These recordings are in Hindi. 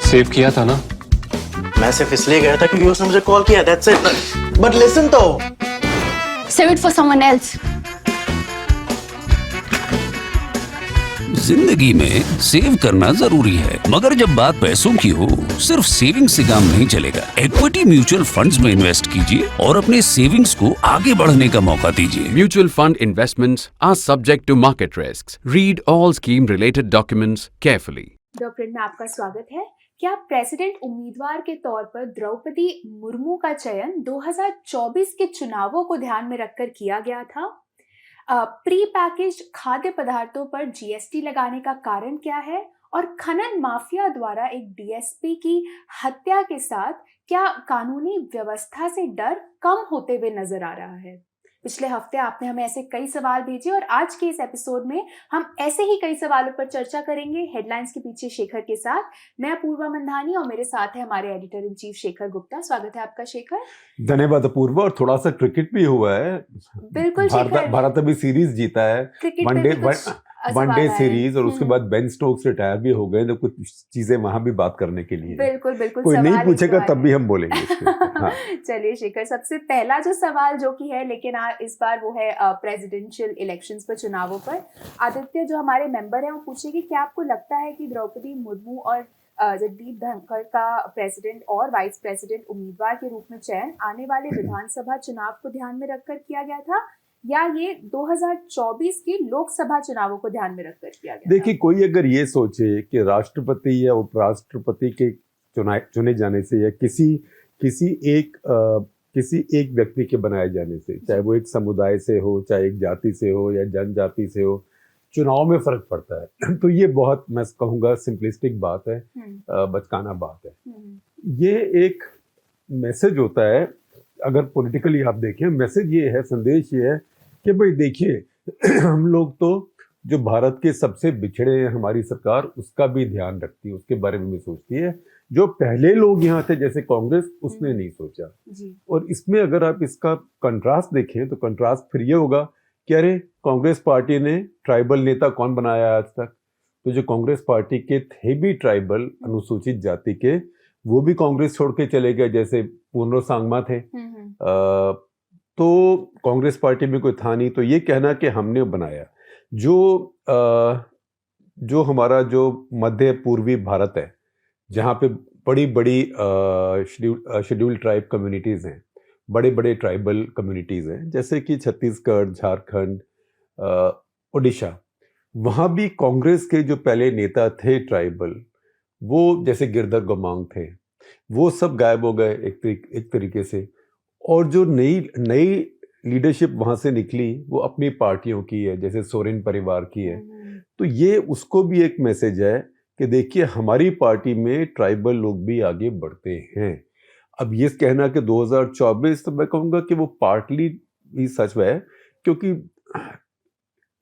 सेव किया था ना? मैं सिर्फ इसलिए गया था क्योंकि उसने मुझे कॉल किया, that's it. But listen तो. Save it for someone else. जिंदगी में सेव करना जरूरी है, मगर जब बात पैसों की हो, सिर्फ सेविंग से काम नहीं चलेगा। इक्विटी म्यूचुअल फंड्स में इन्वेस्ट कीजिए और अपने सेविंग्स को आगे बढ़ने का मौका दीजिए। Mutual fund investments are subject to market risks. Read all scheme-related documents carefully. The print में आपका स्वागत है। क्या प्रेसिडेंट उम्मीदवार के तौर पर द्रौपदी मुर्मू का चयन 2024 के चुनावों को ध्यान में रखकर किया गया था? प्री पैकेज्ड खाद्य पदार्थों पर जीएसटी लगाने का कारण क्या है? और खनन माफिया द्वारा एक डीएसपी की हत्या के साथ क्या कानूनी व्यवस्था से डर कम होते हुए नजर आ रहा है? पिछले हफ्ते आपने हमें ऐसे कई सवाल भेजे और आज के इस एपिसोड में हम ऐसे ही कई सवालों पर चर्चा करेंगे हेडलाइंस के पीछे शेखर के साथ। मैं अपूर्वा मंधानी और मेरे साथ है हमारे editor in chief Shekhar Gupta. स्वागत है आपका शेखर। धन्यवाद अपूर्वा। और थोड़ा सा क्रिकेट भी हुआ है। बिल्कुल शेखर। भारत अभी सीरीज जीता है, वनडे सीरीज, और उसके बाद बेन स्टोक्स रिटायर भी हो गए, तो कुछ चीजें वहां भी बात करने के लिए। बिल्कुल बिल्कुल। कोई नहीं पूछेगा तब भी हम बोलेंगे इस पे। हाँ। चलिए शेखर, सबसे पहला जो सवाल जो कि है, लेकिन इस बार वो है प्रेसिडेंशियल इलेक्शंस पर, चुनावों पर। आदित्य जो हमारे मेंबर हैं वो पूछेंगे कि आपको लगता है कि द्रौपदी मुर्मू और जगदीप धनखड़ का प्रेसिडेंट और वाइस प्रेसिडेंट उम्मीदवार के रूप में चयन आने वाले विधानसभा चुनाव को ध्यान में रखकर किया गया था, या ये 2024 के लोकसभा चुनावों को ध्यान में रखकर किया गया? देखिए, कोई अगर ये सोचे कि राष्ट्रपति या उपराष्ट्रपति के चुने जाने से या किसी एक व्यक्ति के बनाए जाने से, चाहे वो एक समुदाय से हो, चाहे एक जाति से हो या जनजाति से हो, चुनाव में फर्क पड़ता है, तो ये बहुत, मैं कहूँगा, सिंपलिस्टिक बात है, बचकाना बात है। ये एक मैसेज होता है, अगर पॉलिटिकली आप देखें, मैसेज ये है, संदेश ये है कि भाई देखिए हम लोग तो जो भारत के सबसे बिछड़े हैं, हमारी सरकार उसका भी ध्यान रखती है, उसके बारे में भी सोचती है। जो पहले लोग यहाँ थे जैसे कांग्रेस, उसने नहीं सोचा जी। और इसमें अगर आप इसका कंट्रास्ट देखें तो कंट्रास्ट फिर ये होगा कि अरे कांग्रेस पार्टी ने ट्राइबल नेता कौन बनाया आज तक? तो जो कांग्रेस पार्टी के थे भी ट्राइबल, अनुसूचित जाति के, वो भी कांग्रेस छोड़ के चले गए, जैसे पूर्णो सांगमा थे। तो कांग्रेस पार्टी में कोई था नहीं। तो ये कहना कि हमने बनाया, जो हमारा जो मध्य पूर्वी भारत है, जहाँ पे बड़ी बड़ी शेड्यूल्ड ट्राइब कम्युनिटीज़ हैं, बड़े बड़े ट्राइबल कम्युनिटीज़ हैं, जैसे कि छत्तीसगढ़, झारखंड, उड़ीसा, वहाँ भी कांग्रेस के जो पहले नेता थे ट्राइबल, वो जैसे गिरधर गोमांग थे, वो सब गायब हो गए एक तरीके से। और जो नई लीडरशिप वहाँ से निकली वो अपनी पार्टियों की है, जैसे सोरेन परिवार की है। तो ये उसको भी एक मैसेज है कि देखिए हमारी पार्टी में ट्राइबल लोग भी आगे बढ़ते हैं। अब ये कहना कि 2024, तो मैं कहूँगा कि वो पार्टली भी सच है, क्योंकि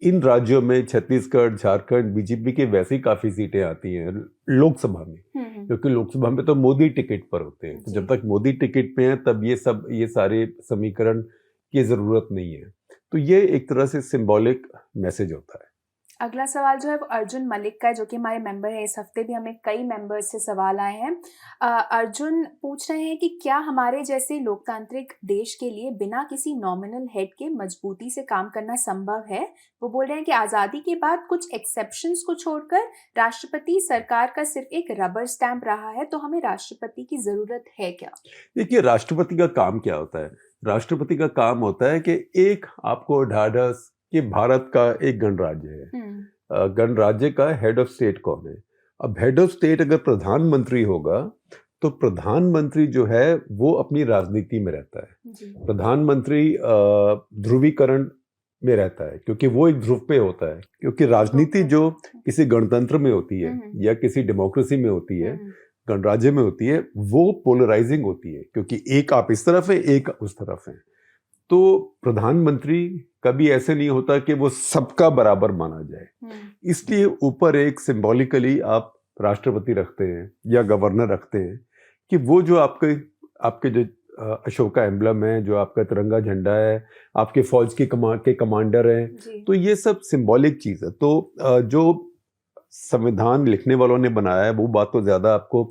इन राज्यों में छत्तीसगढ़, झारखंड, बीजेपी के वैसे ही काफ़ी सीटें आती हैं लोकसभा में, क्योंकि लोकसभा में तो मोदी टिकट पर होते हैं। तो जब तक मोदी टिकट पे हैं तब ये सारे समीकरण की ज़रूरत नहीं है। तो ये एक तरह से सिंबॉलिक मैसेज होता है। अगला सवाल जो है वो अर्जुन मलिक का है, जो कि हमारे मेंबर है। इस हफ्ते भी हमें कई मेंबर्स से सवाल आए हैं। अर्जुन पूछ रहे हैं कि क्या हमारे जैसे लोकतांत्रिक देश के लिए बिना किसी नॉमिनल हेड के मजबूती से काम करना संभव है? वो बोल रहे हैं कि आज़ादी के बाद कुछ एक्सेप्शंस को छोड़कर राष्ट्रपति सरकार का सिर्फ एक रबर स्टैंप रहा है, तो हमें राष्ट्रपति की ज़रूरत है क्या? देखिए, राष्ट्रपति का काम क्या होता है? राष्ट्रपति का काम होता है कि एक आपको ढाढ़स कि भारत का एक गणराज्य है, गणराज्य का हेड ऑफ स्टेट कौन है? अब हेड ऑफ स्टेट अगर प्रधानमंत्री होगा तो प्रधानमंत्री जो है वो अपनी राजनीति में रहता है। प्रधानमंत्री ध्रुवीकरण में रहता है, क्योंकि वो एक ध्रुव पे होता है। क्योंकि राजनीति जो किसी गणतंत्र में होती है या किसी डेमोक्रेसी में होती है, गणराज्य में होती है, वो पोलराइजिंग होती है, क्योंकि एक आप इस तरफ है, एक उस तरफ है। तो प्रधानमंत्री कभी ऐसे नहीं होता कि वो सबका बराबर माना जाए। इसलिए ऊपर एक सिंबॉलिकली आप राष्ट्रपति रखते हैं या गवर्नर रखते हैं, कि वो जो आपके जो अशोका एम्बलम है, जो आपका तिरंगा झंडा है, आपके फौज के कमांडर हैं, तो ये सब सिंबॉलिक चीज़ है। तो जो संविधान लिखने वालों ने बनाया है वो बात तो ज़्यादा आपको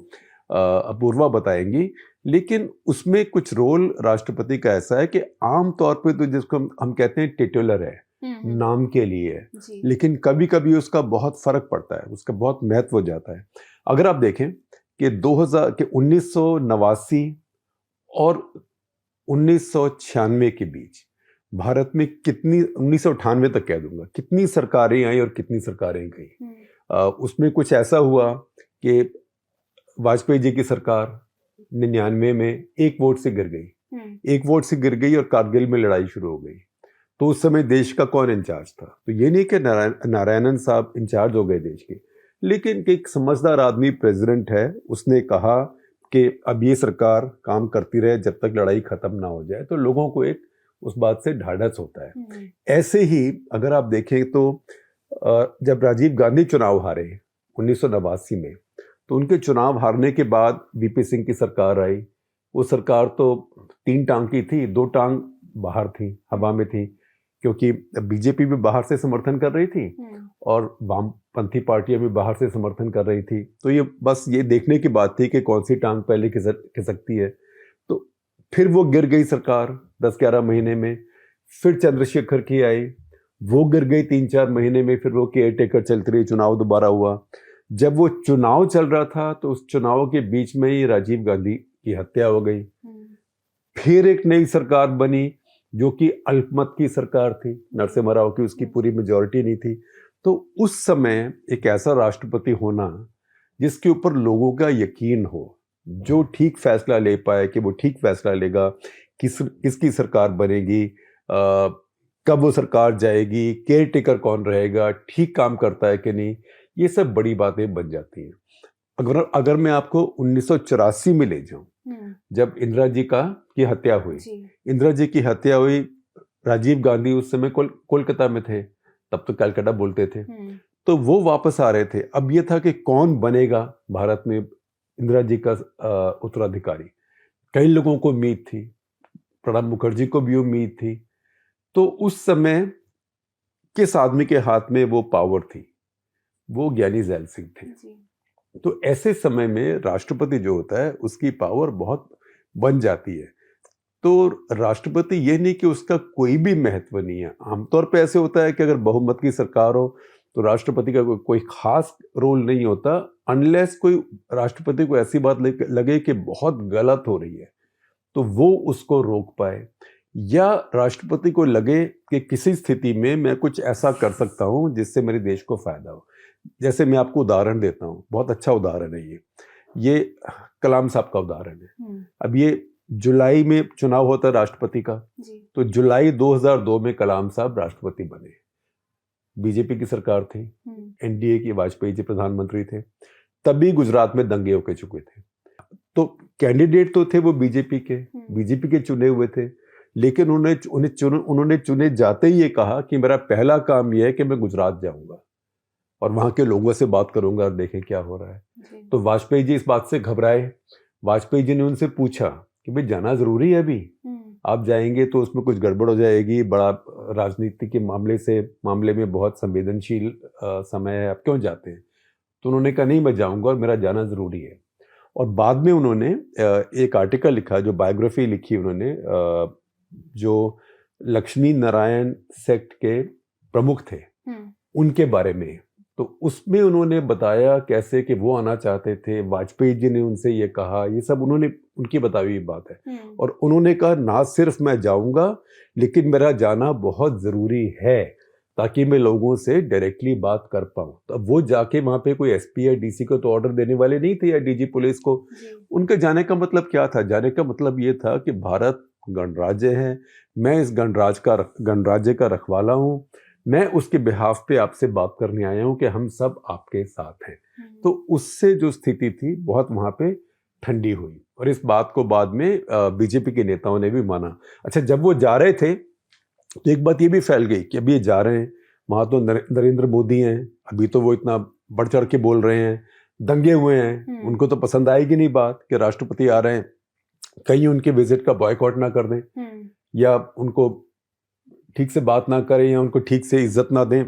अपूर्वा बताएंगी, लेकिन उसमें कुछ रोल राष्ट्रपति का ऐसा है कि आम तौर पे तो जिसको हम कहते हैं टिटुलर है, नाम के लिए है, जी। लेकिन कभी कभी उसका बहुत फर्क पड़ता है, उसका बहुत महत्व हो जाता है। अगर आप देखें कि 1989 और 1996 के बीच भारत में कितनी, 1998 तक कह दूंगा, कितनी सरकारें आई और कितनी सरकारें गई। उसमें कुछ ऐसा हुआ कि वाजपेयी जी की सरकार 99 में एक वोट से गिर गई और कारगिल में लड़ाई शुरू हो गई। तो उस समय देश का कौन इंचार्ज था? तो ये नहीं कि नारायणन साहब इंचार्ज हो गए देश के, लेकिन एक समझदार आदमी प्रेसिडेंट है, उसने कहा कि अब ये सरकार काम करती रहे जब तक लड़ाई खत्म ना हो जाए। तो लोगों को एक उस बात से ढाढ़स होता है। ऐसे ही अगर आप देखें तो जब राजीव गांधी चुनाव हारे 1989 में, तो उनके चुनाव हारने के बाद वीपी सिंह की सरकार आई। वो सरकार तो 3 टांग की थी, 2 टांग बाहर थी, हवा में थी, क्योंकि बीजेपी भी बाहर से समर्थन कर रही थी और वामपंथी पार्टियां भी बाहर से समर्थन कर रही थी। तो ये बस ये देखने की बात थी कि कौन सी टांग पहले खिसकती है। तो फिर वो गिर गई सरकार 10-11 महीने में। फिर चंद्रशेखर की आई, वो गिर गई 3-4 महीने में। फिर वो केयर टेकर चलती रही, चुनाव दोबारा हुआ। जब वो चुनाव चल रहा था तो उस चुनाव के बीच में ही राजीव गांधी की हत्या हो गई। फिर एक नई सरकार बनी जो कि अल्पमत की सरकार थी, नरसिम्हा राव की उसकी पूरी मेजॉरिटी नहीं थी। तो उस समय एक ऐसा राष्ट्रपति होना जिसके ऊपर लोगों का यकीन हो, जो ठीक फैसला ले पाए कि वो ठीक फैसला लेगा, किसकी सरकार बनेगी, कब वो सरकार जाएगी, केयर टेकर कौन रहेगा, ठीक काम करता है कि नहीं, ये सब बड़ी बातें बन जाती हैं। अगर मैं आपको 1984 में ले जाऊं, जब इंदिरा जी की हत्या हुई, इंदिरा जी की हत्या हुई, राजीव गांधी उस समय कोलकाता में थे, तब तो कलकत्ता बोलते थे। तो वो वापस आ रहे थे। अब ये था कि कौन बनेगा भारत में इंदिरा जी का उत्तराधिकारी। कई लोगों को उम्मीद थी, प्रणब मुखर्जी को भी उम्मीद थी। तो उस समय किस आदमी के हाथ में वो पावर थी? वो ज्ञानी जैल सिंह थे। तो ऐसे समय में राष्ट्रपति जो होता है उसकी पावर बहुत बन जाती है। तो राष्ट्रपति ये नहीं कि उसका कोई भी महत्व नहीं है। आमतौर पे ऐसे होता है कि अगर बहुमत की सरकार हो तो राष्ट्रपति का कोई खास रोल नहीं होता, अनलेस कोई राष्ट्रपति को ऐसी बात लगे कि बहुत गलत हो रही है तो वो उसको रोक पाए, या राष्ट्रपति को लगे कि किसी स्थिति में मैं कुछ ऐसा कर सकता हूं जिससे मेरे देश को फायदा हो। जैसे मैं आपको उदाहरण देता हूं, बहुत अच्छा उदाहरण है ये कलाम साहब का उदाहरण है। अब ये जुलाई में चुनाव होता है राष्ट्रपति का, तो जुलाई 2002 में कलाम साहब राष्ट्रपति बने। बीजेपी की सरकार थी, एनडीए की, वाजपेयी जी प्रधानमंत्री थे। तभी गुजरात में दंगे होके चुके थे। तो कैंडिडेट तो थे वो बीजेपी के चुने हुए थे, लेकिन उन्होंने चुने जाते ही ये कहा कि मेरा पहला काम यह है कि मैं गुजरात जाऊंगा और वहां के लोगों से बात करूंगा और देखें क्या हो रहा है। तो वाजपेयी जी इस बात से घबराए। वाजपेयी जी ने उनसे पूछा कि भाई जाना जरूरी है अभी? आप जाएंगे तो उसमें कुछ गड़बड़ हो जाएगी, बड़ा राजनीति के मामले में बहुत संवेदनशील समय है, आप क्यों जाते हैं? तो उन्होंने कहा नहीं, मैं जाऊंगा और मेरा जाना जरूरी है। और बाद में उन्होंने एक आर्टिकल लिखा, जो बायोग्राफी लिखी उन्होंने, जो लक्ष्मी नारायण सेक्ट के प्रमुख थे उनके बारे में। तो उसमें उन्होंने बताया कैसे कि वो आना चाहते थे, वाजपेयी जी ने उनसे ये कहा, ये सब उनकी बताई हुई बात है। और उन्होंने कहा ना सिर्फ मैं जाऊंगा, लेकिन मेरा जाना बहुत जरूरी है ताकि मैं लोगों से डायरेक्टली बात कर पाऊं। तो अब वो जाके वहां पे कोई एसपी या डीसी को तो ऑर्डर देने वाले नहीं थे, या डीजी पुलिस को। उनके जाने का मतलब क्या था? जाने का मतलब ये था कि भारत गणराज्य है, मैं इस गणराज्य का रखवाला हूं, मैं उसके बिहाफ पे आपसे बात करने आया हूं कि हम सब आपके साथ हैं। तो उससे जो स्थिति थी बहुत वहां पे ठंडी हुई, और इस बात को बाद में बीजेपी के नेताओं ने भी माना। अच्छा, जब वो जा रहे थे तो एक बात ये भी फैल गई कि अभी ये जा रहे हैं, वहां तो नरेंद्र मोदी हैं, अभी तो वो इतना बढ़ चढ़ के बोल रहे हैं, दंगे हुए हैं, उनको तो पसंद आएगी नहीं बात कि राष्ट्रपति आ रहे हैं, कहीं उनके विजिट का बॉयकॉट ना कर दें, या उनको ठीक से बात ना करें, या उनको ठीक से इज्जत ना दें।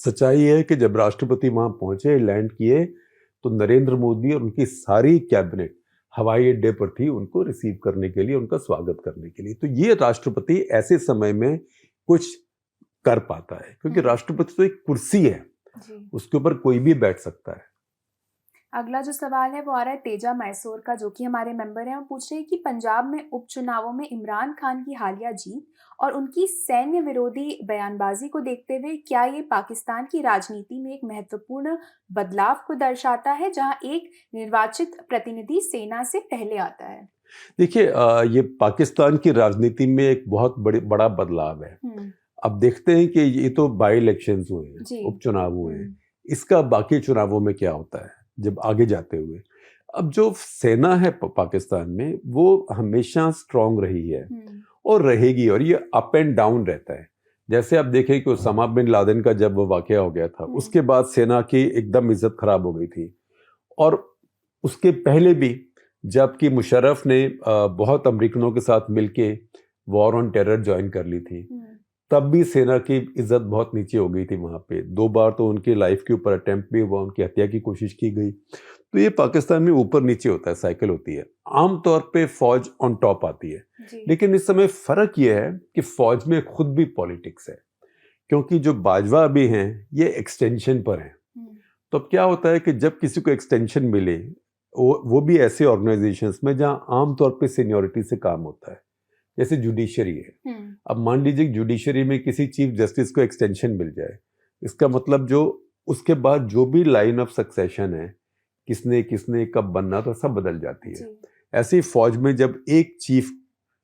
सच्चाई है कि जब राष्ट्रपति वहां पहुंचे, लैंड किए, तो नरेंद्र मोदी और उनकी सारी कैबिनेट हवाई अड्डे पर थी उनको रिसीव करने के लिए, उनका स्वागत करने के लिए। तो ये राष्ट्रपति ऐसे समय में कुछ कर पाता है, क्योंकि राष्ट्रपति तो एक कुर्सी है, जी। उसके ऊपर कोई भी बैठ सकता है। अगला जो सवाल है वो आ रहा है तेजा मैसूर का, जो कि हमारे मेंबर हैं। वो पूछ रहे हैं कि पंजाब में उपचुनावों में इमरान खान की हालिया जीत और उनकी सैन्य विरोधी बयानबाजी को देखते हुए क्या ये पाकिस्तान की राजनीति में एक महत्वपूर्ण बदलाव को दर्शाता है, जहां एक निर्वाचित प्रतिनिधि सेना से पहले आता है? देखिए, ये पाकिस्तान की राजनीति में एक बहुत बड़ा बदलाव है। अब देखते हैं कि ये तो बाई इलेक्शंस हुए हैं, उपचुनाव हुए हैं, इसका बाकी चुनावों में क्या होता है जब आगे जाते हुए। अब जो सेना है पाकिस्तान में, वो हमेशा स्ट्रांग रही है और रहेगी, और ये अप एंड डाउन रहता है। जैसे आप देखें कि उसामा बिन लादेन का जब वो वाकया हो गया था, उसके बाद सेना की एकदम इज्जत खराब हो गई थी। और उसके पहले भी जबकि मुशर्रफ ने बहुत अमेरिकनों के साथ मिलके वॉर ऑन टेरर ज्वाइन कर ली थी, तब भी सेना की इज्जत बहुत नीचे हो गई थी वहाँ पे। 2 बार तो उनकी लाइफ के ऊपर अटेम्प्ट भी हुआ, उनकी हत्या की कोशिश की गई। तो ये पाकिस्तान में ऊपर नीचे होता है, साइकिल होती है। आमतौर पे फौज ऑन टॉप आती है, लेकिन इस समय फर्क ये है कि फौज में खुद भी पॉलिटिक्स है, क्योंकि जो बाजवा अभी हैं ये एक्सटेंशन पर हैं। तो अब क्या होता है कि जब किसी को एक्सटेंशन मिले, वो भी ऐसे ऑर्गेनाइजेशंस में जहाँ आमतौर पे सीनियरिटी से काम होता है, जैसे जुडिशरी है। अब मान लीजिए जुडिशरी में किसी चीफ जस्टिस को एक्सटेंशन मिल जाए, इसका मतलब जो उसके बाद जो भी लाइन ऑफ सक्सेशन है, किसने कब बनना, तो सब बदल जाती है। ऐसे ही फौज में जब एक चीफ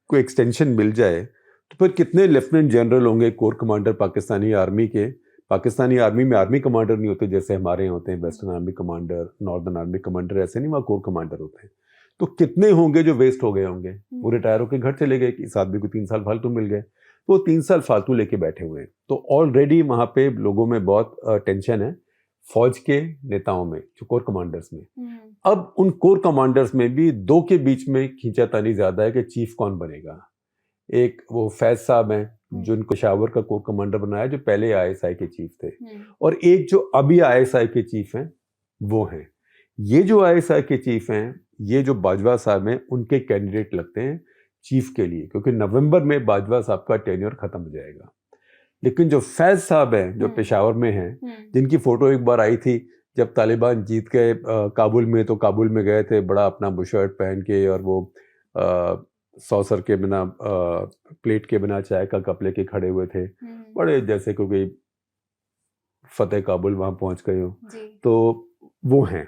को एक्सटेंशन मिल जाए, तो फिर कितने लेफ्टिनेंट जनरल होंगे, कोर कमांडर पाकिस्तानी आर्मी के। पाकिस्तानी आर्मी में आर्मी कमांडर नहीं होते जैसे हमारे यहाँ होते हैं, western army commander, northern army commander, ऐसे नहीं, वहाँ कोर कमांडर होते हैं। तो कितने होंगे जो वेस्ट हो गए होंगे, वो रिटायर होकर घर चले गए, इस आदमी को 3 साल फालतू मिल गए, तो 3 साल फालतू लेके बैठे हुए हैं। तो ऑलरेडी वहाँ पे लोगों में बहुत टेंशन है, फौज के नेताओं में, जो कोर कमांडर्स में। अब उन कोर कमांडर्स में भी 2 के बीच में खींचातानी ज्यादा है कि चीफ कौन बनेगा। एक वो फैज साहब हैं, जो इनको पेशावर का कोर कमांडर बनाया, जो पहले ISI के चीफ थे, और एक जो अभी ISI के चीफ हैं वो हैं। ये जो ISI के चीफ हैं, ये जो बाजवा साहब हैं, उनके कैंडिडेट लगते हैं चीफ के लिए, क्योंकि नवंबर में बाजवा साहब का टेन्योर खत्म हो जाएगा। लेकिन जो फैज साहब हैं, जो पेशावर में हैं, जिनकी फोटो एक बार आई थी जब तालिबान जीत गए काबुल में, तो काबुल में गए थे बड़ा अपना बुशर्ट पहन के, और वो सॉसर के बिना, प्लेट के बिना चाय का कप लेके खड़े हुए थे, बड़े जैसे कोई फतेह काबुल वहां पहुंच गए हो। तो वो हैं।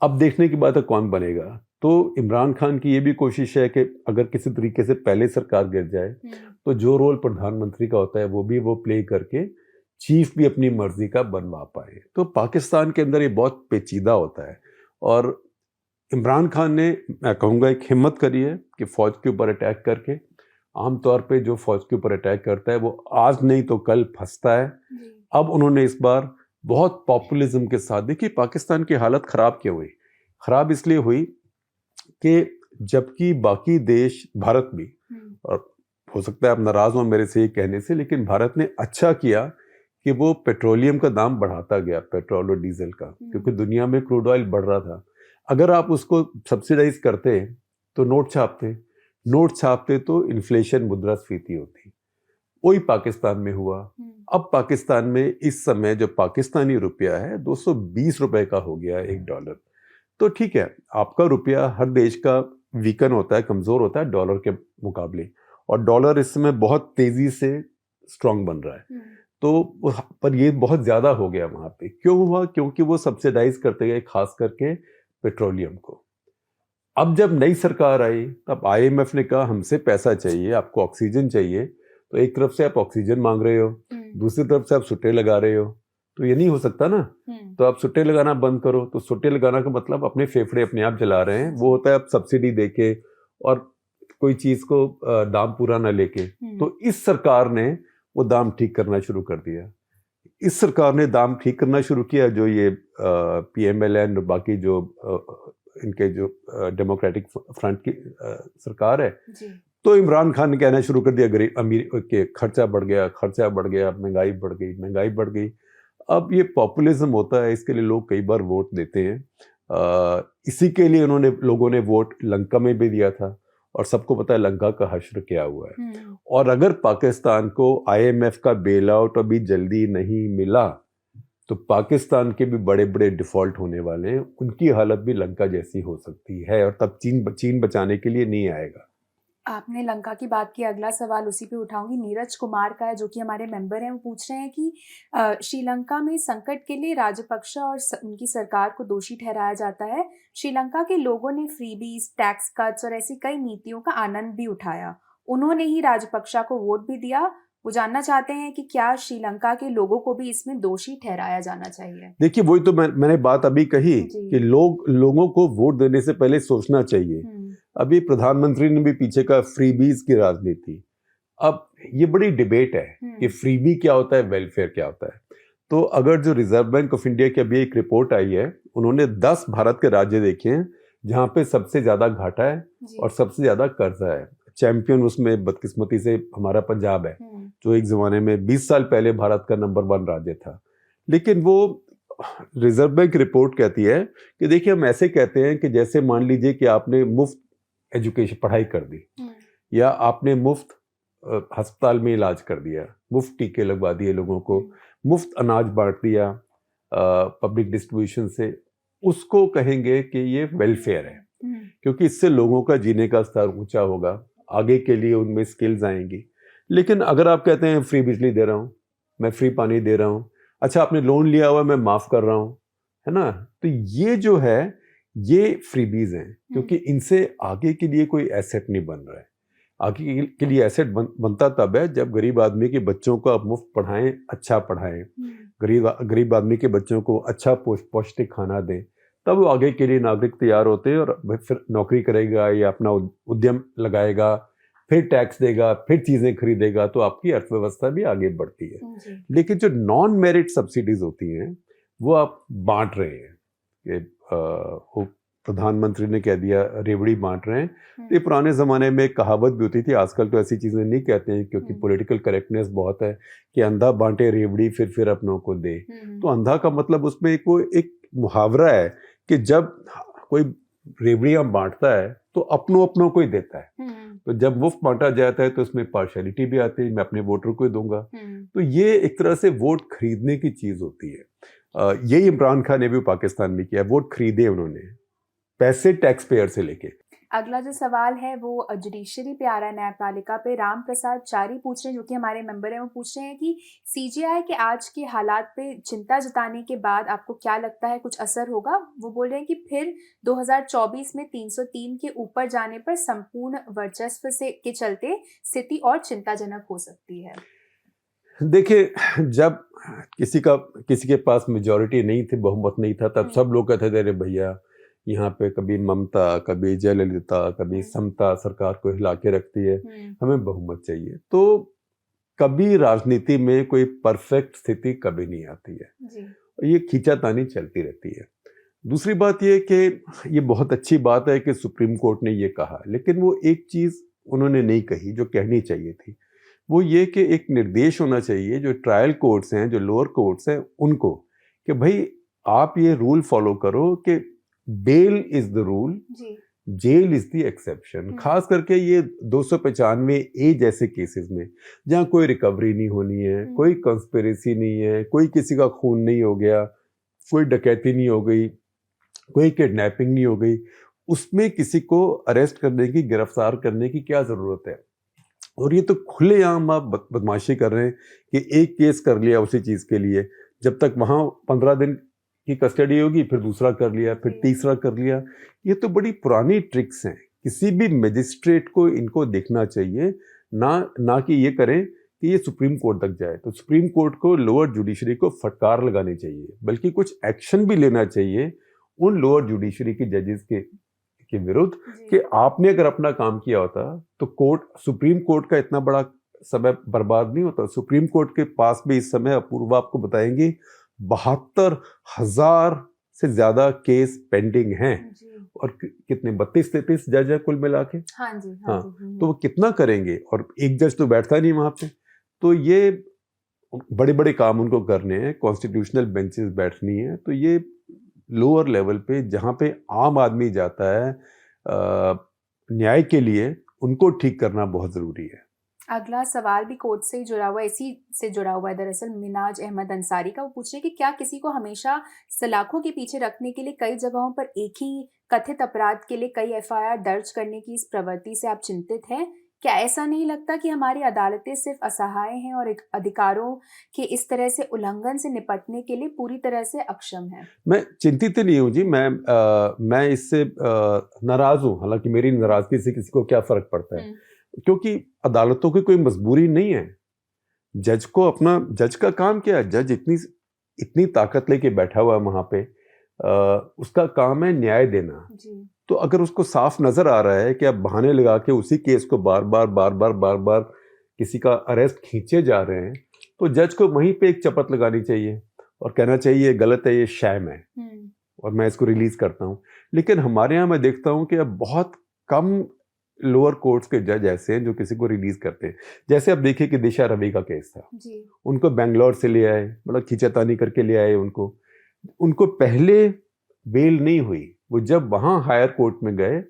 अब देखने की बात है कौन बनेगा। तो इमरान खान की ये भी कोशिश है कि अगर किसी तरीके से पहले सरकार गिर जाए, तो जो रोल प्रधानमंत्री का होता है वो भी वो प्ले करके चीफ भी अपनी मर्जी का बनवा पाए। तो पाकिस्तान के अंदर ये बहुत पेचीदा होता है, और इमरान खान ने, मैं कहूँगा, एक हिम्मत करी है कि फौज के ऊपर अटैक करके, आमतौर पे जो फौज के ऊपर अटैक करता है वो आज नहीं तो कल फंसता है। अब उन्होंने इस बार बहुत पॉपुलिज्म के साथ, देखिए पाकिस्तान की हालत खराब क्यों हुई? खराब इसलिए हुई कि जबकि बाकी देश, भारत भी, और हो सकता है आप नाराज हो मेरे से ये कहने से, लेकिन भारत ने अच्छा किया कि वो पेट्रोलियम का दाम बढ़ाता गया, पेट्रोल और डीजल का, क्योंकि दुनिया में क्रूड ऑयल बढ़ रहा था। अगर आप उसको सब्सिडाइज करते तो नोट छापते तो इन्फ्लेशन, मुद्रास्फीति होती। वही पाकिस्तान में हुआ। अब पाकिस्तान में इस समय जो पाकिस्तानी रुपया है 220 रुपए का हो गया $1। तो ठीक है, आपका रुपया हर देश का वीकन होता है, कमजोर होता है डॉलर के मुकाबले, और डॉलर इस समय बहुत तेजी से स्ट्रांग बन रहा है। तो पर ये बहुत ज्यादा हो गया वहां पे। क्यों हुआ? क्योंकि वो सब्सिडाइज करते गए, खास करके पेट्रोलियम को। अब जब नई सरकार आई, तब IMF ने कहा हमसे पैसा चाहिए, आपको ऑक्सीजन चाहिए। तो एक तरफ से आप ऑक्सीजन मांग रहे हो, दूसरी तरफ से आप सुट्टे लगा रहे हो, तो ये नहीं हो सकता ना। तो आप सुट्टे लगाना बंद करो। तो सुट्टे लगाना का मतलब अपने फेफड़े अपने आप जला रहे हैं, वो होता है आप सब्सिडी देके और कोई चीज को दाम पूरा ना लेके। तो इस सरकार ने वो दाम ठीक करना शुरू कर दिया। इस सरकार ने दाम ठीक करना शुरू किया, जो ये PMLN और बाकी जो इनके जो डेमोक्रेटिक फ्रंट की सरकार है जी। तो इमरान खान ने कहना शुरू कर दिया गरीब अमीर के खर्चा बढ़ गया, महंगाई बढ़ गई। अब ये पॉपुलिज्म होता है, इसके लिए लोग कई बार वोट देते हैं। इसी के लिए लोगों ने वोट लंका में भी दिया था, और सबको पता है लंका का हश्र क्या हुआ है। और अगर पाकिस्तान को IMF का बेल आउट अभी जल्दी नहीं मिला तो पाकिस्तान के भी बड़े बड़े डिफॉल्ट होने वाले हैं, उनकी हालत भी लंका जैसी हो सकती है, और तब चीन बचाने के लिए नहीं आएगा। आपने लंका की बात की, अगला सवाल उसी पे उठाऊंगी। नीरज कुमार का है, जो कि हमारे मेंबर हैं। वो पूछ रहे हैं कि श्रीलंका में संकट के लिए राजपक्षे और उनकी सरकार को दोषी ठहराया जाता है। श्रीलंका के लोगों ने फ्रीबीज, टैक्स कट्स और ऐसी कई नीतियों का आनंद भी उठाया। उन्होंने ही राजपक्षे को वोट भी दिया। वो जानना चाहते हैं कि क्या श्रीलंका के लोगों को भी इसमें दोषी ठहराया जाना चाहिए? देखिए, वही तो मैंने बात अभी कही कि लोगों को वोट देने से पहले सोचना चाहिए। अभी प्रधानमंत्री ने भी पीछे का फ्रीबीज की राजनीति। अब ये बड़ी डिबेट है कि फ्रीबी क्या होता है, वेलफेयर क्या होता है। तो अगर जो रिजर्व बैंक ऑफ इंडिया की अभी एक रिपोर्ट आई है, उन्होंने 10 भारत के राज्य देखे हैं जहां पे सबसे ज्यादा घाटा है और सबसे ज्यादा कर्जा है। चैंपियन उसमें बदकिस्मती से हमारा पंजाब है, जो एक जमाने में 20 साल पहले भारत का नंबर 1 राज्य था। लेकिन वो रिजर्व बैंक रिपोर्ट कहती है कि देखिए, हम ऐसे कहते हैं कि जैसे मान लीजिए कि आपने मुफ्त एजुकेशन पढ़ाई कर दी, या आपने मुफ्त अस्पताल में इलाज कर दिया, मुफ्त टीके लगवा दिए लोगों को, मुफ्त अनाज बांट दिया पब्लिक डिस्ट्रीब्यूशन से, उसको कहेंगे कि ये वेलफेयर है, क्योंकि इससे लोगों का जीने का स्तर ऊंचा होगा, आगे के लिए उनमें स्किल्स आएंगी। लेकिन अगर आप कहते हैं फ्री बिजली दे रहा हूँ, मैं फ्री पानी दे रहा हूँ, अच्छा आपने लोन लिया हुआ मैं माफ कर रहा हूँ, है ना, तो ये जो है ये फ्रीबीज हैं, क्योंकि इनसे आगे के लिए कोई एसेट नहीं बन रहा है। आगे के लिए एसेट बनता तब है जब गरीब आदमी के बच्चों को आप मुफ्त पढ़ाएं, अच्छा पढ़ाएं, गरीब आदमी के बच्चों को अच्छा पौष्टिक खाना दें, तब वो आगे के लिए नागरिक तैयार होते हैं और फिर नौकरी करेगा या अपना उद्यम लगाएगा, फिर टैक्स देगा, फिर चीजें खरीदेगा, तो आपकी अर्थव्यवस्था भी आगे बढ़ती है। लेकिन जो नॉन मेरिट सब्सिडीज होती हैं वो आप बांट रहे हैं, कि प्रधानमंत्री ने कह दिया रेवड़ी बांट रहे हैं। ये पुराने ज़माने में एक कहावत भी होती थी, आजकल तो ऐसी चीज़ें नहीं कहते हैं क्योंकि पॉलिटिकल करेक्टनेस बहुत है, कि अंधा बांटे रेवड़ी फिर अपनों को दे। तो अंधा का मतलब उसमें एक मुहावरा है कि जब कोई रेवड़ियाँ बांटता है तो अपनों को ही देता है। तो जब मुफ्त बांटा जाता है तो उसमें पार्शियलिटी भी आती है, मैं अपने वोटर को ही दूंगा। तो ये एक तरह से वोट खरीदने की चीज़ होती है। यही इमरान खान ने भी पाकिस्तान में किया, वोट खरीदे उन्होंने, पैसे टैक्स पेयर से लेके। अगला जो सवाल है वो जुडिशरी पे आ रहा है, न्यायपालिका पे। राम प्रसाद चारी पूछ रहे हैं, जो कि हमारे मेंबर हैं, वो पूछ रहे हैं कि CJI के आज के हालात पे चिंता जताने के बाद आपको क्या लगता है कुछ असर होगा? वो बोल रहे हैं कि फिर 2024 में 303 के ऊपर जाने पर संपूर्ण वर्चस्व के चलते स्थिति और चिंताजनक हो सकती है। देखिए, जब किसी के पास मेजॉरिटी नहीं थी, बहुमत नहीं था, तब सब लोग कहते थे अरे भैया यहाँ पे कभी ममता, कभी जयललिता, कभी समता सरकार को हिला के रखती है, हमें बहुमत चाहिए। तो कभी राजनीति में कोई परफेक्ट स्थिति कभी नहीं आती है, ये खींचातानी चलती रहती है। दूसरी बात ये कि ये बहुत अच्छी बात है कि सुप्रीम कोर्ट ने ये कहा, लेकिन वो एक चीज़ उन्होंने नहीं कही जो कहनी चाहिए थी, वो ये कि एक निर्देश होना चाहिए जो ट्रायल कोर्ट्स हैं, जो लोअर कोर्ट्स हैं, उनको, कि भाई आप ये रूल फॉलो करो कि bail is the rule, jail is the exception. खास करके ये 295A जैसे केसेस में जहाँ कोई रिकवरी नहीं होनी है, कोई कंस्पिरेसी नहीं है, कोई किसी का खून नहीं हो गया, कोई डकैती नहीं हो गई, कोई किडनैपिंग नहीं हो गई, उसमें किसी को अरेस्ट करने की, गिरफ्तार करने की क्या जरूरत है? और ये तो खुलेआम आप बदमाशी कर रहे हैं कि एक केस कर लिया उसी चीज के लिए, जब तक वहां 15 दिन की कस्टडी होगी, फिर दूसरा कर लिया, फिर तीसरा कर लिया। ये तो बड़ी पुरानी ट्रिक्स हैं। किसी भी मजिस्ट्रेट को इनको देखना चाहिए, ना कि ये करें कि ये सुप्रीम कोर्ट तक जाए। तो सुप्रीम कोर्ट को, लोअर जुडिशरी को फटकार लगानी चाहिए, बल्कि कुछ एक्शन भी लेना चाहिए उन लोअर जुडिशरी की जजेस के विरुद्ध, कि आपने अगर अपना काम किया होता तो सुप्रीम कोर्ट का इतना बड़ा समय बर्बाद नहीं होता। सुप्रीम कोर्ट के पास भी इस समय, अपूर्वा आपको बताएंगी, 72,000 से ज्यादा केस पेंडिंग हैं, और कितने 32-33 जज है कुल मिला के। हाँ, तो वो कितना करेंगे, और एक जज तो बैठता नहीं वहां पे। तो ये बड़े बड़े काम उनको करने हैं, कॉन्स्टिट्यूशनल बेंचेस बैठनी है, तो ये लोअर लेवल पे जहाँ पे आम आदमी जाता है न्याय के लिए, उनको ठीक करना बहुत ज़रूरी है। अगला सवाल भी कोर्ट से ही जुड़ा हुआ है, इसी से जुड़ा हुआ है दरअसल, मिनाज अहमद अंसारी का। वो पूछ रहे हैं कि क्या किसी को हमेशा सलाखों के पीछे रखने के लिए कई जगहों पर एक ही कथित अपराध के लिए कई एफआईआर दर्ज करने की इस प्रवृत्ति से आप चिंतित हैं? क्या ऐसा नहीं लगता कि हमारी अदालतें सिर्फ असहाय हैं और अधिकारों के इस तरह से उल्लंघन से निपटने के लिए पूरी तरह से अक्षम हैं? मैं चिंतित नहीं हूँ जी, मैं इससे नाराज़ हूँ। हालांकि मेरी नाराज़गी से किसी को क्या फ़र्क पड़ता है, क्योंकि अदालतों की कोई मजबूरी नहीं है। जज को अपना, जज का काम क्या है? जज इतनी ताकत लेके बैठा हुआ है वहाँ पे, उसका काम है न्याय देना। जी। तो अगर उसको साफ नजर आ रहा है कि आप बहाने लगा के उसी केस को बार बार किसी का अरेस्ट खींचे जा रहे हैं, तो जज को वहीं पे एक चपत लगानी चाहिए और कहना चाहिए ये गलत है, ये शैम है और मैं इसको रिलीज करता हूँ। लेकिन हमारे यहाँ मैं देखता हूँ कि अब बहुत कम लोअर कोर्ट्स के जज ऐसे हैं जो किसी को रिलीज करते हैं। जैसे आप देखिए कि दिशा रवि का केस था, जी। उनको बेंगलोर से ले आए, मतलब खींचातानी करके ले आए उनको पहले बेल नहीं हुई। वो जब वहाँ हायर कोर्ट में गए,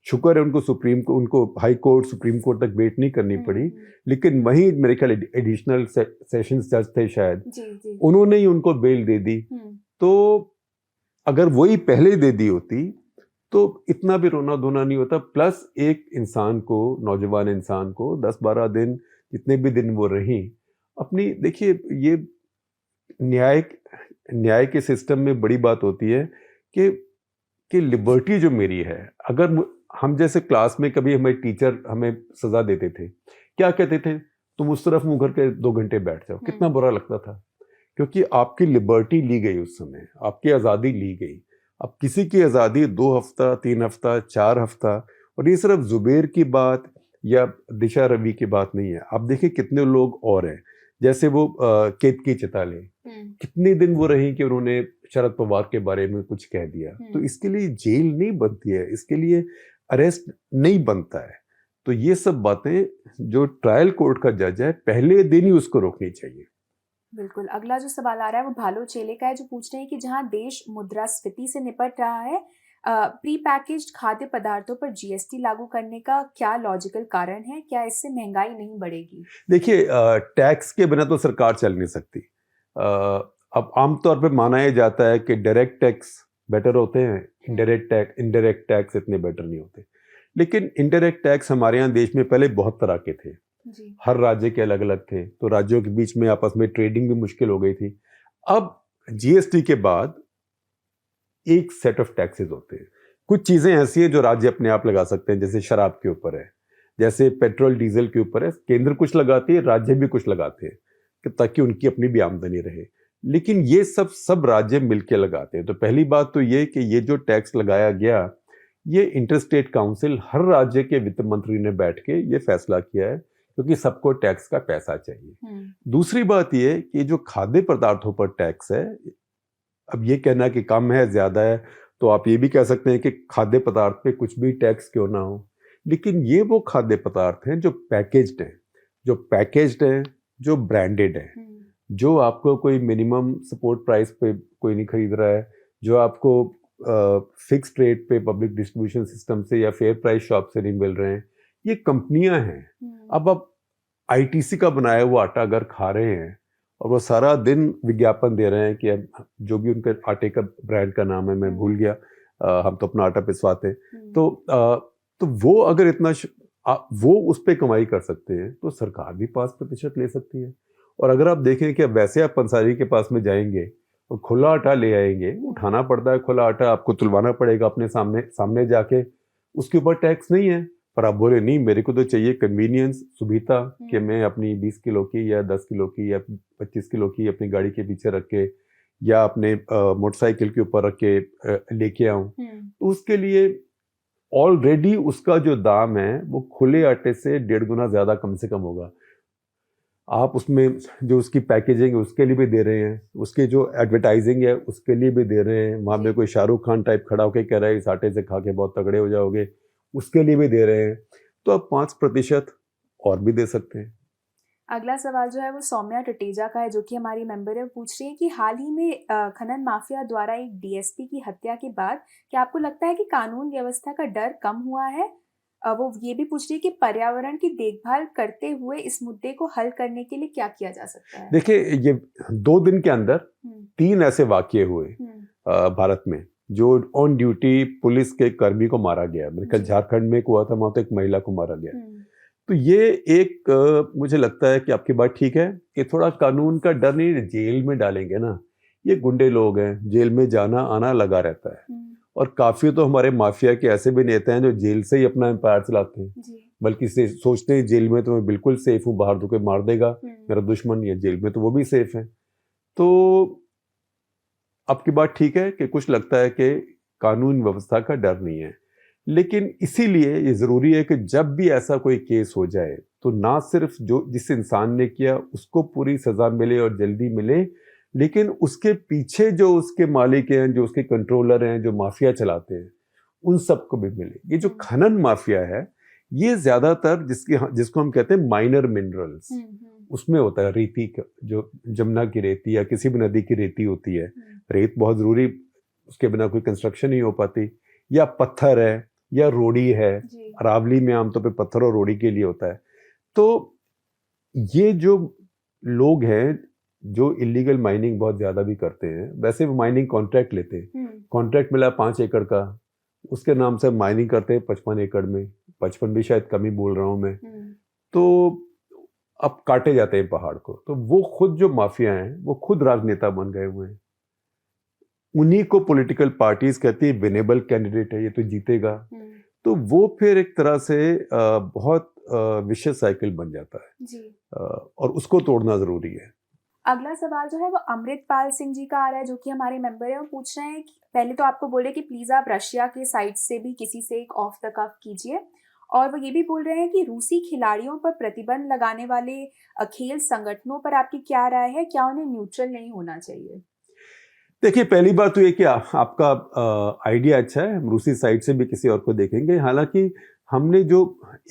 शुक्र है उनको हाई कोर्ट सुप्रीम कोर्ट तक वेट नहीं करनी पड़ी, लेकिन वहीं मेरे ख्याल एडिशनल सेशंस जज थे शायद, जी। उन्होंने ही उनको बेल दे दी। तो अगर वही पहले दे दी होती तो इतना भी रोना धोना नहीं होता। प्लस एक इंसान को, नौजवान इंसान को 10-12 दिन, जितने भी दिन वो रही अपनी, देखिए ये न्याय के सिस्टम में बड़ी बात होती है कि लिबर्टी जो मेरी है, अगर हम जैसे क्लास में कभी हमें टीचर हमें सजा देते थे, क्या कहते थे? तुम उस तरफ मुंह करके 2 घंटे बैठ जाओ। कितना बुरा लगता था, क्योंकि आपकी लिबर्टी ली गई उस समय, आपकी आज़ादी ली गई। अब किसी की आज़ादी 2 हफ्ता, 3 हफ्ता, 4 हफ्ता, और ये सिर्फ जुबेर की बात या दिशा रवि की बात नहीं है। आप देखिए कितने लोग और हैं, जैसे वो केतकी चिताले, कितने दिन वो रही कि उन्होंने शरद पवार के बारे में कुछ कह दिया। तो इसके लिए जेल नहीं बनती है, इसके लिए अरेस्ट नहीं बनता है। तो ये सब बातें जो ट्रायल कोर्ट का जज है, पहले दिन ही उसको रोकनी चाहिए। बिल्कुल। अगला जो सवाल आ रहा है वो भालो चेले का है, जो पूछ रहे हैं कि जहां देश मुद्रास्फीति से निपट रहा है, प्री पैकेज्ड खाद्य पदार्थों पर जीएसटी लागू करने का क्या लॉजिकल कारण है? क्या इससे महंगाई नहीं बढ़ेगी? देखिए, टैक्स के बिना तो सरकार चल नहीं सकती। अब आमतौर पे माना यह जाता है कि डायरेक्ट टैक्स बेटर होते हैं, इनडायरेक्ट टैक्स इतने बेटर नहीं होते। लेकिन इनडायरेक्ट टैक्स हमारे यहाँ देश में पहले बहुत तरह के थे, हर राज्य के अलग अलग थे, तो राज्यों के बीच में आपस में ट्रेडिंग भी मुश्किल हो गई थी। अब जीएसटी के बाद एक सेट ऑफ टैक्सेस होते हैं। कुछ चीजें ऐसी हैं जो राज्य अपने आप लगा सकते हैं, जैसे शराब के ऊपर है, जैसे पेट्रोल डीजल के ऊपर है, केंद्र कुछ लगाती है, राज्य भी कुछ लगाते हैं ताकि उनकी अपनी भी आमदनी रहे। लेकिन ये सब राज्य मिलकर लगाते हैं। तो पहली बात तो ये कि ये जो टैक्स लगाया गया, ये इंटरस्टेट काउंसिल, हर राज्य के वित्त मंत्री ने बैठ के ये फैसला किया है, क्योंकि सबको टैक्स का पैसा चाहिए। दूसरी बात ये कि जो खाद्य पदार्थों पर टैक्स है, अब ये कहना कि कम है ज्यादा है, तो आप ये भी कह सकते हैं कि खाद्य पदार्थ पे कुछ भी टैक्स क्यों ना हो। लेकिन ये वो खाद्य पदार्थ हैं जो पैकेज्ड हैं, जो ब्रांडेड हैं, जो आपको कोई मिनिमम सपोर्ट प्राइस पे कोई नहीं खरीद रहा है, जो आपको फिक्स्ड रेट पे पब्लिक डिस्ट्रीब्यूशन सिस्टम से या फेयर प्राइस शॉप से नहीं मिल रहे हैं। ये कंपनियां हैं। अब आप आईटीसी का बनाया हुआ आटा अगर खा रहे हैं और वो सारा दिन विज्ञापन दे रहे हैं कि अब जो भी उनके आटे का ब्रांड का नाम है, मैं भूल गया, हम तो अपना आटा पिसवाते हैं, तो वो अगर इतना वो उस पर कमाई कर सकते हैं, तो सरकार भी 5% ले सकती है। और अगर आप देखें कि वैसे आप पंसारी के पास में जाएंगे और खुला आटा ले आएंगे, उठाना पड़ता है खुला आटा, आपको तुलवाना पड़ेगा अपने सामने जाके, उसके ऊपर टैक्स नहीं है। पर आप बोले नहीं, मेरे को तो चाहिए कन्वीनियंस, सुविधा, कि मैं अपनी 20 किलो की या 10 किलो की या 25 किलो की अपनी गाड़ी के पीछे रख के या अपने मोटरसाइकिल के ऊपर रख के लेके आऊं। तो उसके लिए ऑलरेडी उसका जो दाम है वो खुले आटे से 1.5 गुना ज्यादा कम से कम होगा। आप उसमें जो उसकी पैकेजिंग है उसके लिए भी दे रहे हैं, उसकी जो एडवर्टाइजिंग है उसके लिए भी दे रहे हैं। वहाँ पे कोई शाहरुख खान टाइप खड़ा होकर कह रहा है इस आटे से खा के बहुत तगड़े हो जाओगे, उसके लिए भी दे रहे हैं। तो आप 5% और भी दे सकते हैं। अगला सवाल जो है वो सौम्या टटेजा का है, जो कि हमारी मेंबर है। वो पूछ रही है कि हाल ही में खनन माफिया द्वारा एक डीएसपी की हत्या के बाद क्या आपको लगता है कि कानून व्यवस्था का डर कम हुआ है? वो ये भी पूछ रही है कि पर्यावरण की देखभाल करते हुए इस मुद्दे को हल करने के लिए क्या किया जा सकता है? देखिए, ये 2 दिन के अंदर हम्म, 3 ऐसे वाकये हुए भारत में, जो ऑन ड्यूटी पुलिस के कर्मी को मारा गया। मेरे ख्याल जी। झारखंड में एक हुआ था, वहां तो एक महिला को मारा गया। हम्म, तो ये एक मुझे लगता है कि आपकी बात ठीक है कि थोड़ा कानून का डर नहीं, जेल में डालेंगे ना, ये गुंडे लोग हैं, जेल में जाना आना लगा रहता है। हम्म, और काफी तो हमारे माफिया के ऐसे भी नेता हैं जो जेल से ही अपना एम्पायर चलाते हैं, जी। बल्कि से सोचते हैं जेल में तो मैं बिल्कुल सेफ हूँ, बाहर तो कोई मार देगा, मेरा दुश्मन नहीं है, जेल में तो वो भी सेफ है। तो आपकी बात ठीक है कि कुछ लगता है कि कानून व्यवस्था का डर नहीं है, लेकिन इसीलिए ये जरूरी है कि जब भी ऐसा कोई केस हो जाए तो ना सिर्फ जो जिस इंसान ने किया उसको पूरी सजा मिले और जल्दी मिले, लेकिन उसके पीछे जो उसके मालिक हैं, जो उसके कंट्रोलर हैं, जो माफिया चलाते हैं, उन सबको भी मिले। ये जो खनन माफिया है, ये ज्यादातर जिसको हम कहते हैं माइनर मिनरल्स, उसमें होता है। रेती जो जमुना की रेती या किसी भी नदी की रेती होती है, रेत बहुत जरूरी, उसके बिना कोई कंस्ट्रक्शन नहीं हो पाती, या पत्थर है या रोड़ी है। अरावली में आमतौर पे पत्थर और रोड़ी के लिए होता है। तो ये जो लोग हैं जो इलीगल माइनिंग बहुत ज्यादा भी करते हैं, वैसे वो माइनिंग कॉन्ट्रैक्ट लेते हैं, कॉन्ट्रैक्ट मिला 5 एकड़ का, उसके नाम से माइनिंग करते हैं 55 एकड़ में, 55 भी शायद कम ही बोल रहा हूं मैं। तो अब काटे जाते हैं पहाड़ को। तो वो खुद जो माफिया हैं वो खुद राजनेता बन गए हुए हैं, उन्हीं को पॉलिटिकल पार्टीज कहती है विनेबल कैंडिडेट है, ये तो जीतेगा। तो वो फिर एक तरह से बहुत विशेष साइकिल बन जाता है जी। और उसको तोड़ना जरूरी है। अगला सवाल जो है वो अमृतपाल सिंह जी का आ रहा है, जो कि हमारे मेंबर है। वो पूछ रहे हैं कि पहले तो आपको बोल रहे हैं कि प्लीज आप रशिया के साइट से भी किसी से एक ऑफ द कफ कीजिए, और वो ये भी बोल रहे हैं कि रूसी खिलाड़ियों पर प्रतिबंध लगाने वाले खेल संगठनों पर आपकी क्या राय है, क्या उन्हें न्यूट्रल नहीं होना चाहिए? देखिए, पहली बात तो ये कि आपका आइडिया अच्छा है, हम रूसी साइड से भी किसी और को देखेंगे। हालांकि हमने जो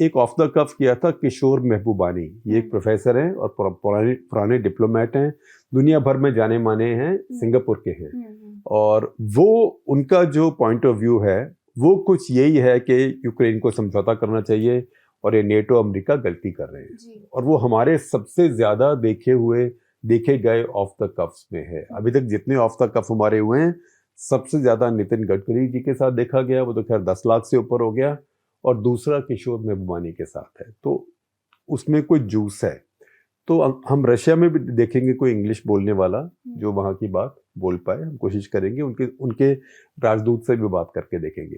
एक ऑफ द कफ किया था किशोर महबूबानी, ये एक प्रोफेसर हैं और पुराने डिप्लोमेट हैं, दुनिया भर में जाने माने हैं, सिंगापुर के हैं। और वो उनका जो पॉइंट ऑफ व्यू है वो कुछ यही है कि यूक्रेन को समझौता करना चाहिए और ये नेटो अमेरिका गलती कर रहे हैं। और वो हमारे सबसे ज्यादा देखे गए ऑफ द कफ्स में है। अभी तक जितने ऑफ द कफ हमारे हुए हैं, सबसे ज्यादा नितिन गडकरी जी के साथ देखा गया, वो तो खैर 10 लाख से ऊपर हो गया, और दूसरा किशोर महबूबानी के साथ है। तो उसमें कोई जूस है। तो हम रशिया में भी देखेंगे कोई इंग्लिश बोलने वाला जो वहां की बात बोल पाए, हम कोशिश करेंगे, उनके राजदूत से भी बात करके देखेंगे।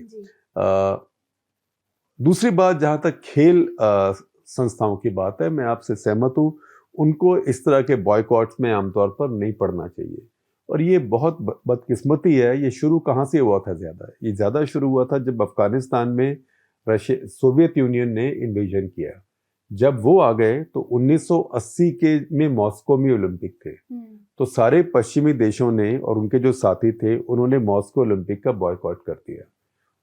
दूसरी बात, जहां तक खेल संस्थाओं की बात है, मैं आपसे सहमत हूं, उनको इस तरह के बॉयकॉट्स में आमतौर पर नहीं पड़ना चाहिए। और ये बहुत बदकिस्मती है। ये शुरू कहाँ से हुआ था? ये ज्यादा शुरू हुआ था जब अफगानिस्तान में सोवियत यूनियन ने इन्वेजन किया। जब वो आ गए तो 1980 के में मॉस्को में ओलंपिक थे, तो सारे पश्चिमी देशों ने और उनके जो साथी थे उन्होंने मॉस्को ओलंपिक का बॉयकॉट कर दिया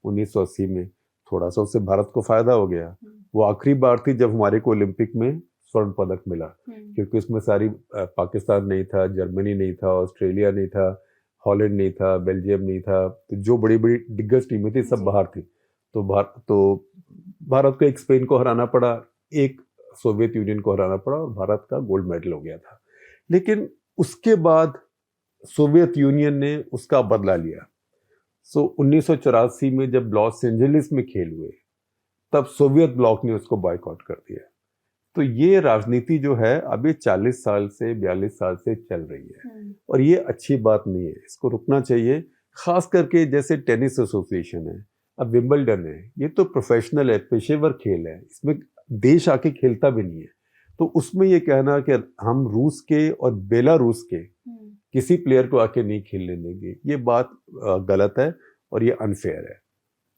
1980 में। थोड़ा सा उससे भारत को फायदा हो गया। वो आखिरी बार थी जब हमारे को ओलंपिक में स्वर्ण पदक मिला, क्योंकि उसमें सारी पाकिस्तान नहीं था, जर्मनी नहीं था, ऑस्ट्रेलिया नहीं था, हॉलैंड नहीं था, बेल्जियम नहीं था, तो जो बड़ी बड़ी दिग्गज टीमें थी सब बाहर थी। तो भारत को एक स्पेन को हराना पड़ा, एक सोवियत यूनियन को हराना पड़ा, और भारत का गोल्ड मेडल हो गया था। लेकिन उसके बाद सोवियत यूनियन ने उसका बदला लिया। 1984 में जब लॉस एंजलिस में खेल हुए, तब सोवियत ब्लॉक ने उसको बॉयकॉट कर दिया। तो ये राजनीति जो है अब ये 40 साल से 42 साल से चल रही है, और ये अच्छी बात नहीं है, इसको रुकना चाहिए। खास करके जैसे टेनिस एसोसिएशन है, अब विंबलडन है, ये तो प्रोफेशनल है, पेशेवर खेल है, इसमें देश आके खेलता भी नहीं है। तो उसमें ये कहना कि हम रूस के और बेलारूस के किसी प्लेयर को आके नहीं खेलने देंगे, ये बात गलत है और ये अनफेयर है।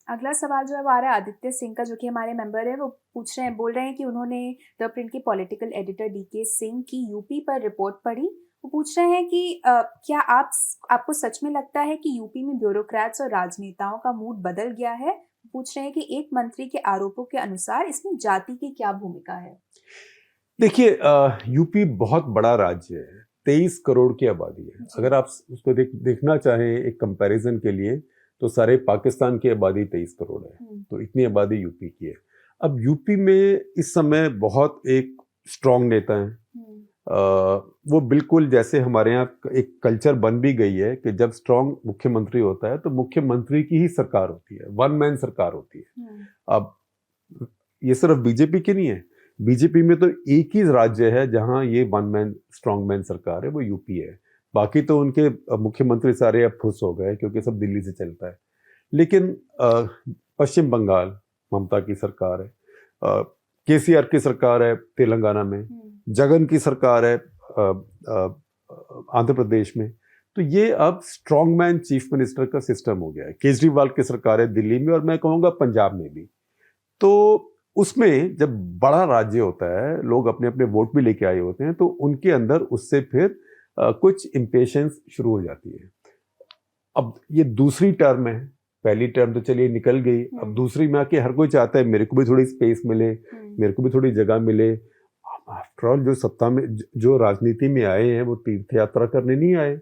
अगला सवाल जो है वो आ रहा है आदित्य सिंह का, जो कि हमारे मेंबर है। वो बोल रहे हैं कि उन्होंने द प्रिंट की पॉलिटिकल एडिटर डीके सिंह की यूपी पर रिपोर्ट पढ़ी। वो पूछ रहे हैं कि क्या आपको सच में लगता है कि यूपी में ब्यूरोक्रेट्स और राजनेताओं का मूड बदल गया है? पूछ रहे हैं कि एक मंत्री के आरोपों के अनुसार इसमें जाति की क्या भूमिका है? देखिए यूपी बहुत बड़ा राज्य है, 23 करोड़ की आबादी है। अगर आप उसको देखना चाहें एक कंपैरिजन के लिए, तो सारे पाकिस्तान की आबादी 23 करोड़ है, तो इतनी आबादी यूपी की है। अब यूपी में इस समय बहुत एक स्ट्रांग नेता है, वो बिल्कुल जैसे हमारे यहाँ एक कल्चर बन भी गई है कि जब स्ट्रांग मुख्यमंत्री होता है तो मुख्यमंत्री की ही सरकार होती है, वन मैन सरकार होती है। अब ये सिर्फ बीजेपी की नहीं है, बीजेपी में तो एक ही राज्य है जहां ये वन मैन स्ट्रांग मैन सरकार है, वो यूपी है। बाकी तो उनके मुख्यमंत्री सारे अब फुस हो गए क्योंकि सब दिल्ली से चलता है। लेकिन पश्चिम बंगाल ममता की सरकार है, केसीआर की सरकार है तेलंगाना में, जगन की सरकार है आंध्र प्रदेश में। तो ये अब स्ट्रांग मैन चीफ मिनिस्टर का सिस्टम हो गया है। केजरीवाल की सरकार है दिल्ली में, और मैं कहूँगा पंजाब में भी। तो उसमें जब बड़ा राज्य होता है, लोग अपने अपने वोट भी लेके आए होते हैं, तो उनके अंदर उससे फिर कुछ इम्पेशंस शुरू हो जाती है। अब ये दूसरी टर्म है, पहली टर्म तो चलिए निकल गई, अब दूसरी में आके हर कोई चाहता है मेरे को भी थोड़ी स्पेस मिले, मेरे को भी थोड़ी जगह मिले। आफ्टर ऑल जो सत्ता में जो राजनीति में आए हैं वो तीर्थ यात्रा करने नहीं आए,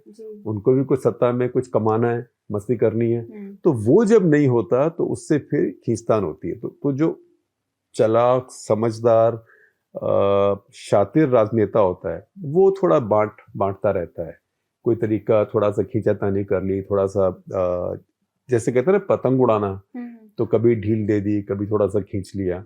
उनको भी कुछ सत्ता में कुछ कमाना है, मस्ती करनी है। तो वो जब नहीं होता तो उससे फिर खींचतान होती है। तो जो चालाक, समझदार, शातिर राजनेता होता है वो थोड़ा बांटता रहता है। कोई तरीका थोड़ा सा खींचातानी कर ली, थोड़ा सा जैसे कहते हैं ना पतंग उड़ाना, तो कभी ढील दे दी, कभी थोड़ा सा खींच लिया।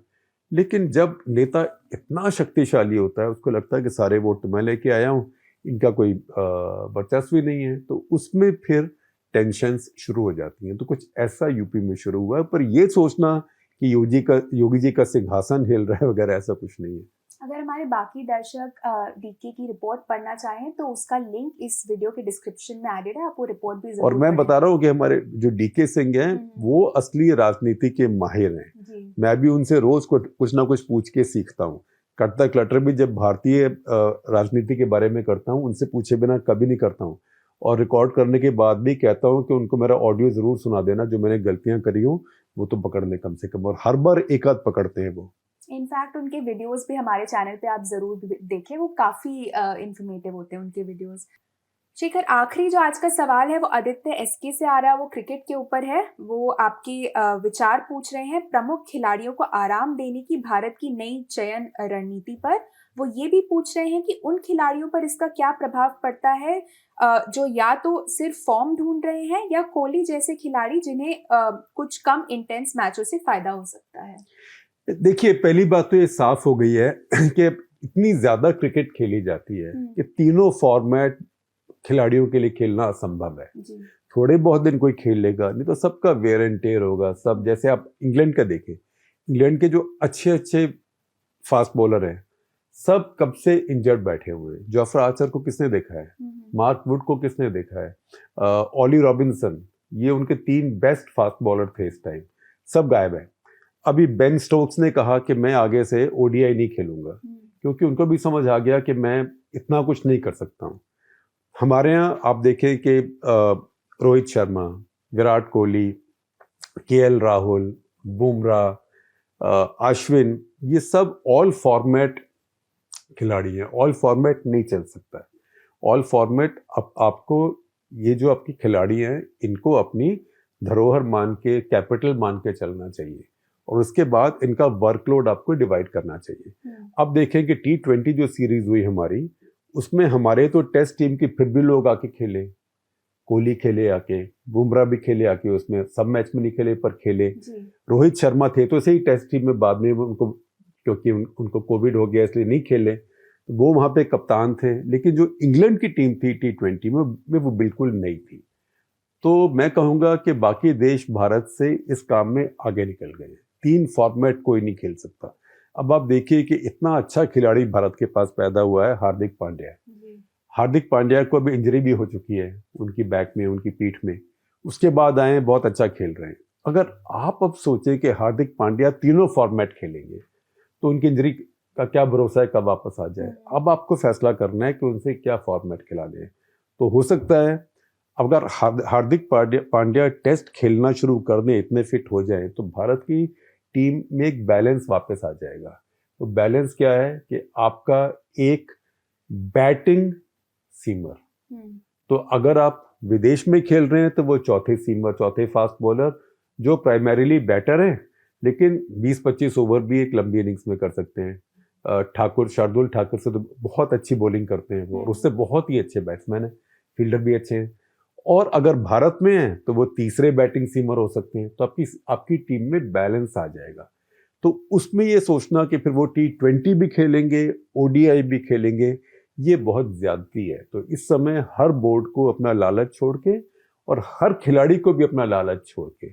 लेकिन जब नेता इतना शक्तिशाली होता है, उसको लगता है कि सारे वोट तो मैं लेके आया हूँ, इनका कोई वर्चस्व नहीं है, तो उसमें फिर टेंशन्स शुरू हो जाती हैं। तो कुछ ऐसा यूपी में शुरू हुआ है, पर ये सोचना कि योगी जी का सिंहासन हिल रहा है वगैरह, ऐसा कुछ नहीं है। अगर हमारे बाकी दर्शक डीके की रिपोर्ट पढ़ना चाहें तो उसका लिंक इस वीडियो के डिस्क्रिप्शन में एडेड है, आप वो रिपोर्ट भी जरूर और मैं पढ़ें। बता रहा हूँ कि हमारे जो डीके सिंह हैं वो असली राजनीति के माहिर हैं। मैं भी उनसे रोज कुछ ना कुछ पूछ के सीखता हूँ। कटता क्लटर भी जब भारतीय राजनीति के बारे में करता हूँ, उनसे पूछे बिना कभी नहीं करता हूँ, और रिकॉर्ड करने के बाद भी कहता हूँ कि उनको मेरा ऑडियो जरूर सुना देना, जो मैंने गलतियां करी हूँ वो तो पकड़ ले कम से कम, और हर बार एक आध पकड़ते हैं वो। इनफैक्ट उनके वीडियोस भी हमारे चैनल पे आप जरूर देखें, वो काफी इंफॉर्मेटिव होते हैं उनके वीडियोस। शेखर, आखिरी जो आज का सवाल है वो आदित्य एसके से आ रहा है, वो क्रिकेट के ऊपर है। वो आपकी विचार पूछ रहे हैं प्रमुख खिलाड़ियों को आराम देने की भारत की नई चयन रणनीति पर। वो ये भी पूछ रहे हैं कि उन खिलाड़ियों पर इसका क्या प्रभाव पड़ता है जो या तो सिर्फ फॉर्म ढूंढ रहे हैं, या कोहली जैसे खिलाड़ी जिन्हें कुछ कम इंटेंस मैचों से फायदा हो सकता है। देखिए, पहली बात तो ये साफ हो गई है कि इतनी ज्यादा क्रिकेट खेली जाती है कि तीनों फॉर्मेट खिलाड़ियों के लिए खेलना असंभव है। थोड़े बहुत दिन कोई खेल लेगा, नहीं तो सबका वेयर एंड टेयर होगा। सब जैसे आप इंग्लैंड का देखें, इंग्लैंड के जो अच्छे फास्ट बॉलर हैं सब कब से इंजर्ड बैठे हुए हैं। जोफ्रा आर्चर को किसने देखा है, मार्क वुड को किसने देखा है, ऑली रॉबिन्सन, ये उनके 3 बेस्ट फास्ट बॉलर थे इस टाइम, सब गायब है। अभी बेन स्टोक्स ने कहा कि मैं आगे से ओडीआई नहीं खेलूंगा, क्योंकि उनको भी समझ आ गया कि मैं इतना कुछ नहीं कर सकता हूँ। हमारे यहाँ आप देखें कि रोहित शर्मा, विराट कोहली, केएल राहुल, बुमराह, अश्विन, ये सब ऑल फॉर्मेट खिलाड़ी हैं। ऑल फॉर्मेट नहीं चल सकता है। ऑल फॉर्मेट आपको, ये जो आपकी खिलाड़ी हैं इनको अपनी धरोहर मान के, कैपिटल मान के चलना चाहिए, और उसके बाद इनका वर्कलोड आपको डिवाइड करना चाहिए। अब देखें कि T20 जो सीरीज हुई हमारी, उसमें हमारे तो टेस्ट टीम की फिर भी लोग आके खेले, कोहली खेले आके, बुमराह भी खेले आके, उसमें सब मैच में नहीं खेले पर खेले। रोहित शर्मा थे तो सही टेस्ट टीम में, बाद में उनको क्योंकि उनको कोविड हो गया इसलिए नहीं खेले, तो वो वहाँ पे कप्तान थे। लेकिन जो इंग्लैंड की टीम थी T20 में वो बिल्कुल नहीं थी। तो मैं कहूँगा कि बाकी देश भारत से इस काम में आगे निकल गए। 3 फॉर्मेट कोई नहीं खेल सकता। अब आप देखिए कि इतना अच्छा खिलाड़ी भारत के पास पैदा हुआ है, हार्दिक पांड्या। हार्दिक पांड्या को अभी इंजरी भी हो चुकी है, उनकी बैक में, उनकी पीठ में, उसके बाद आए बहुत अच्छा खेल रहे हैं। अगर आप अब सोचें कि हार्दिक पांड्या तीनों फॉर्मेट खेलेंगे तो उनकी इंजरी का क्या भरोसा है कब वापस आ जाए। अब आपको फैसला करना है कि उनसे क्या फॉर्मेट खिला दें। तो हो सकता है अगर हार्दिक पांड्या टेस्ट खेलना शुरू कर दें, इतने फिट हो जाए, तो भारत की टीम में एक बैलेंस वापस आ जाएगा। तो बैलेंस क्या है कि आपका एक बैटिंग सीमर, हम्म, तो अगर आप विदेश में खेल रहे हैं तो वो चौथे सीमर, चौथे फास्ट बॉलर जो प्राइमरीली बैटर हैं, लेकिन 20-25 ओवर भी एक लंबी इनिंग्स में कर सकते हैं। ठाकुर, शार्दुल ठाकुर से तो बहुत अच्छी बॉलिंग करते हैं वो, और उससे बहुत ही अच्छे बैट्समैन हैं, फील्डर भी अच्छे हैं। और अगर भारत में है तो वो तीसरे बैटिंग सीमर हो सकते हैं। तो आपकी टीम में बैलेंस आ जाएगा। तो उसमें ये सोचना कि फिर वो T20 भी खेलेंगे, ODI भी खेलेंगे, ये बहुत ज्यादती है। तो इस समय हर बोर्ड को अपना लालच छोड़ के और हर खिलाड़ी को भी अपना लालच छोड़ के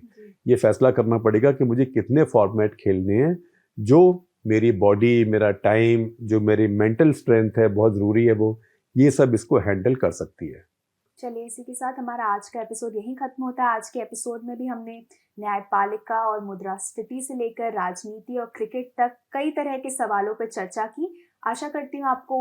ये फैसला करना पड़ेगा कि मुझे कितने फॉर्मेट खेलने हैं, जो मेरी बॉडी, मेरा टाइम, जो मेरी मेंटल स्ट्रेंथ है, बहुत ज़रूरी है वो, ये सब इसको हैंडल कर सकती है। चलिए, इसी के साथ हमारा आज का एपिसोड यहीं खत्म होता है। आज के एपिसोड में भी हमने न्यायपालिका और मुद्रास्फीति से लेकर राजनीति और क्रिकेट तक कई तरह के सवालों पर चर्चा की। आशा करती हूँ आपको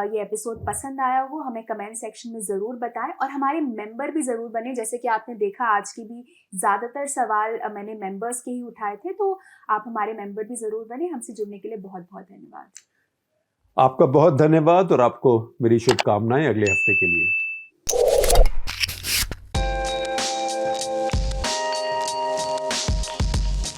ये एपिसोड पसंद आया हो। हमें कमेंट सेक्शन में ज़रूर बताएं और हमारे मेंबर भी ज़रूर बने। जैसे कि आपने देखा, आज की भी ज़्यादातर सवाल मैंने मेंबर्स के ही उठाए थे, तो आप हमारे मेंबर भी ज़रूर बने। हमसे जुड़ने के लिए बहुत बहुत धन्यवाद। आपका बहुत धन्यवाद और आपको मेरी शुभकामनाएं अगले हफ्ते के लिए।